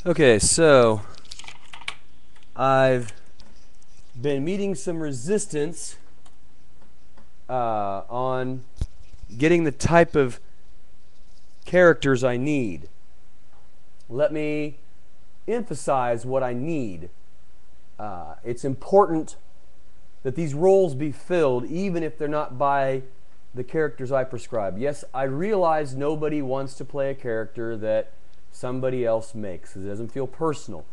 Okay, so I've been meeting some resistance on getting the type of characters I need. Let me emphasize what I need. It's important that these roles be filled even if they're not by the characters I prescribe. Yes, I realize nobody wants to play a character that somebody else makes. It doesn't feel personal.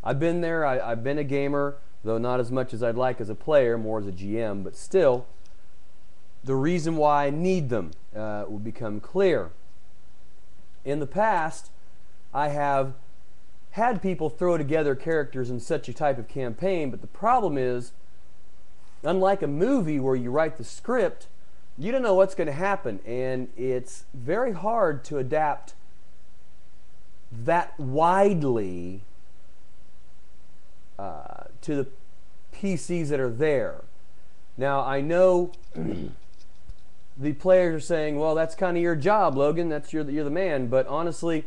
I've been there. I've been a gamer, though not as much as I'd like as a player, more as a GM, but still, the reason why I need them will become clear. In the past, I have had people throw together characters in such a type of campaign, but the problem is, unlike a movie where you write the script, you don't know what's going to happen, and it's very hard to adapt that widely to the PCs that are there. Now, I know the players are saying, well, that's kind of your job, Logan. You're the man. But honestly,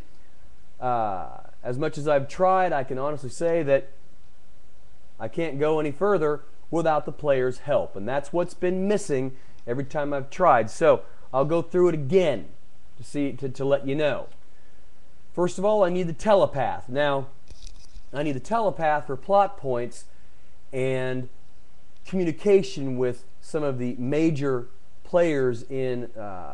as much as I've tried, I can honestly say that I can't go any further without the players' help. And that's what's been missing every time I've tried. So I'll go through it again to let you know. First of all, I need the telepath. Now, I need the telepath for plot points and communication with some of the major players in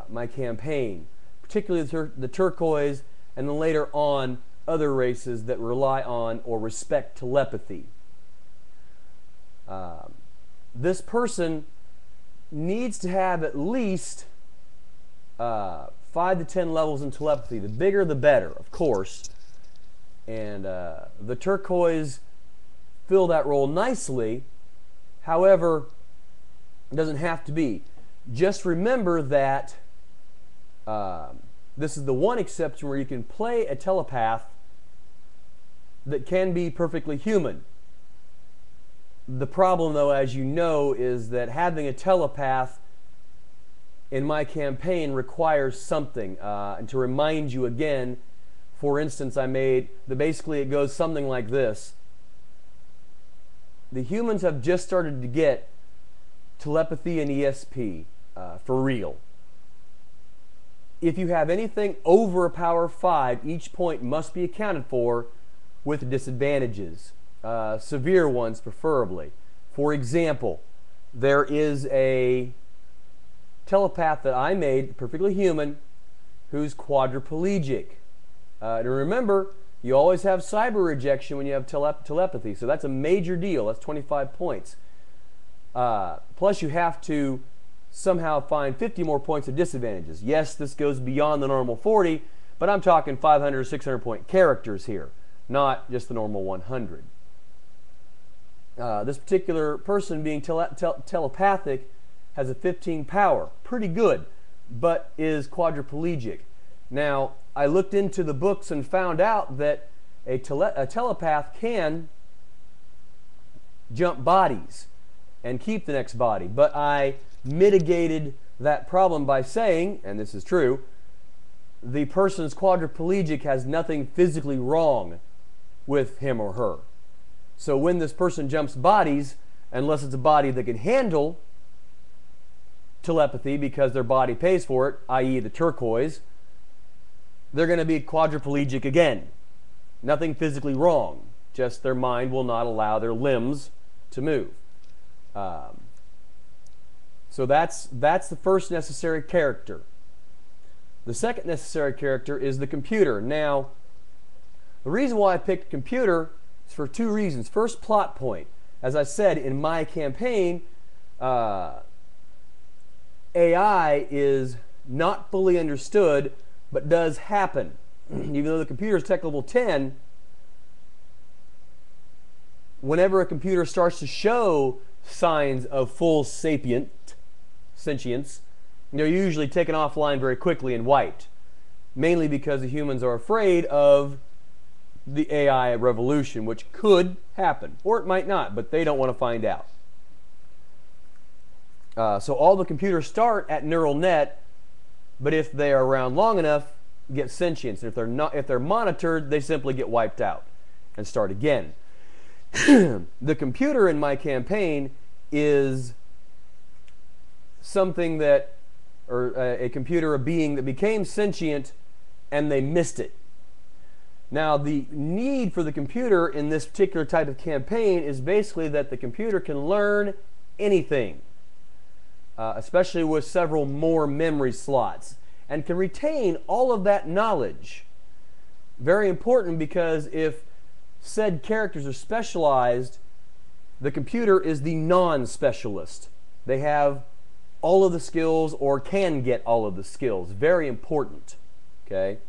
my campaign, particularly the turquoise and then later on other races that rely on or respect telepathy. This person needs to have at least 5 to 10 levels in telepathy. The bigger the better, of course. And the turquoise fill that role nicely. However, it doesn't have to be. Just remember that this is the one exception where you can play a telepath that can be perfectly human. The problem, though, as you know, is that having a telepath in my campaign requires something. And to remind you again, for instance, basically it goes something like this. The humans have just started to get telepathy and ESP for real. If you have anything over a power of 5, each point must be accounted for with disadvantages. Severe ones preferably. For example, there is a telepath that I made, perfectly human, who's quadriplegic. And remember, you always have cyber rejection when you have telepathy, so that's a major deal. That's 25 points. Plus you have to somehow find 50 more points of disadvantages. Yes, this goes beyond the normal 40, but I'm talking 500 or 600 point characters here, not just the normal 100. This particular person being telepathic has a 15 power. Pretty good, but is quadriplegic. Now, I looked into the books and found out that a telepath can jump bodies and keep the next body. But I mitigated that problem by saying, and this is true, the person's quadriplegic has nothing physically wrong with him or her. So when this person jumps bodies, unless it's a body that can handle telepathy because their body pays for it, i.e. the turquoise, they're going to be quadriplegic again. Nothing physically wrong, just their mind will not allow their limbs to move. So that's the first necessary character. The second necessary character is the computer. Now, the reason why I picked computer is for 2 reasons. First, plot point. As I said, in my campaign, AI is not fully understood, but does happen. Even though the computer is tech level 10, whenever a computer starts to show signs of full sentience, they're usually taken offline very quickly and wiped. Mainly because the humans are afraid of the AI revolution, which could happen, or it might not, but they don't want to find out. So all the computers start at neural net, but if they are around long enough, get sentience. If they're monitored, they simply get wiped out. and start again. The computer in my campaign is something that, or a computer, a being that became sentient and they missed it. Now, the need for the computer in this particular type of campaign is basically that the computer can learn anything, especially with several more memory slots, and can retain all of that knowledge. Very important, because if said characters are specialized, the computer is the non-specialist. They have all of the skills, or can get all of the skills. Very important. Okay?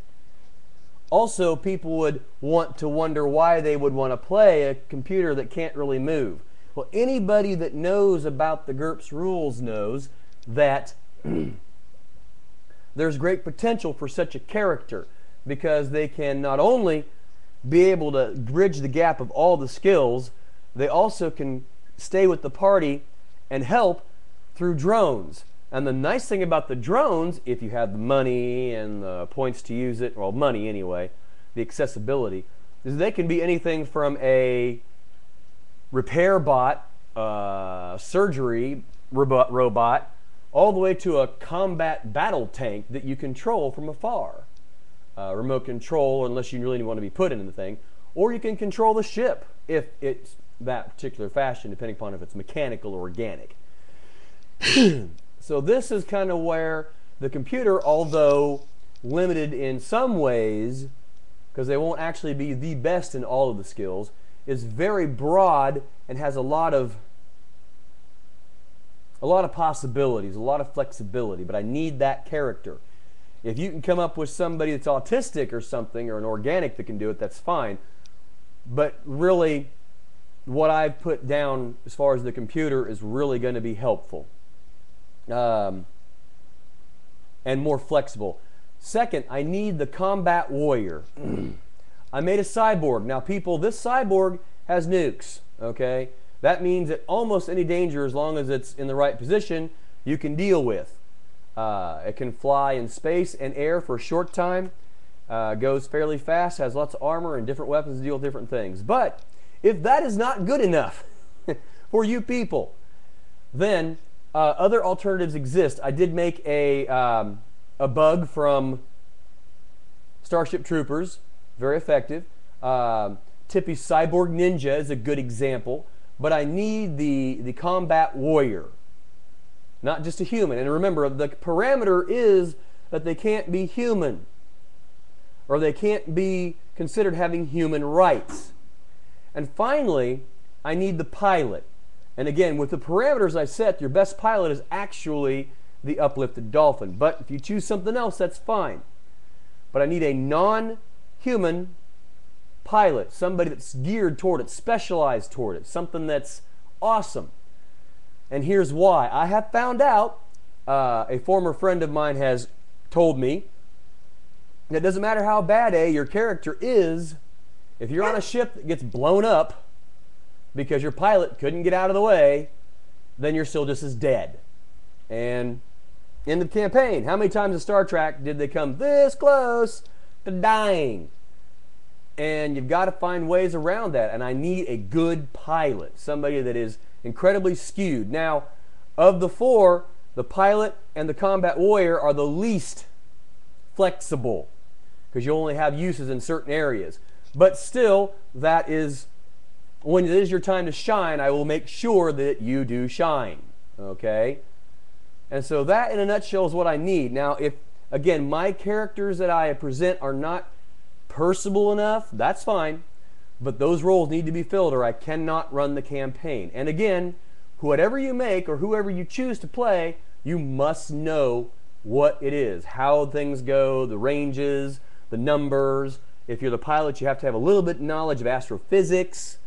Also, people would want to wonder why they would want to play a computer that can't really move. Well, anybody that knows about the GURPS rules knows that there's great potential for such a character, because they can not only be able to bridge the gap of all the skills, they also can stay with the party and help through drones. And the nice thing about the drones, if you have the money and the points to use it, well, money anyway, the accessibility, is they can be anything from a repair bot, surgery robot, all the way to a combat battle tank that you control from afar. Remote control, unless you really want to be put in the thing, or you can control the ship if it's that particular fashion, depending upon if it's mechanical or organic. So this is kind of where the computer, although limited in some ways, because they won't actually be the best in all of the skills, is very broad and has a lot of possibilities, a lot of flexibility. But I need that character. If you can come up with somebody that's autistic or something, or an organic that can do it, that's fine. But really, what I've put down as far as the computer is really going to be helpful. And more flexible. Second, I need the combat warrior. I made a cyborg. Now, people, this cyborg has nukes. Okay, that means that almost any danger, as long as it's in the right position, you can deal with. It can fly in space and air for a short time. Goes fairly fast. Has lots of armor and different weapons to deal with different things. But if that is not good enough for you people, then other alternatives exist. I did make a bug from Starship Troopers, very effective. Tippy's Cyborg Ninja is a good example, but I need the combat warrior, not just a human. And remember, the parameter is that they can't be human, or they can't be considered having human rights. And finally, I need the pilot. And again, with the parameters I set, your best pilot is actually the uplifted dolphin. But if you choose something else, that's fine. But I need a non-human pilot, somebody that's geared toward it, specialized toward it, something that's awesome. And here's why. I have found out, a former friend of mine has told me, that it doesn't matter how bad your character is, if you're on a ship that gets blown up because your pilot couldn't get out of the way, then you're still just as dead. And end of campaign. How many times in Star Trek did they come this close to dying? And you've got to find ways around that. And I need a good pilot, somebody that is incredibly skewed. Now, of the four, the pilot and the combat warrior are the least flexible, because you only have uses in certain areas. But still, that is, when it is your time to shine, I will make sure that you do shine. Okay? And so that, in a nutshell, is what I need. Now, if, again, my characters that I present are not personable enough, that's fine. But those roles need to be filled, or I cannot run the campaign. And again, whatever you make or whoever you choose to play, you must know what it is, how things go, the ranges, the numbers. If you're the pilot, you have to have a little bit of knowledge of astrophysics.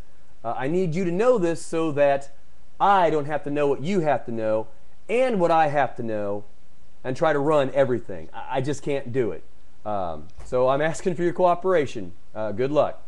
I need you to know this so that I don't have to know what you have to know and what I have to know and try to run everything. I just can't do it. So I'm asking for your cooperation. Good luck.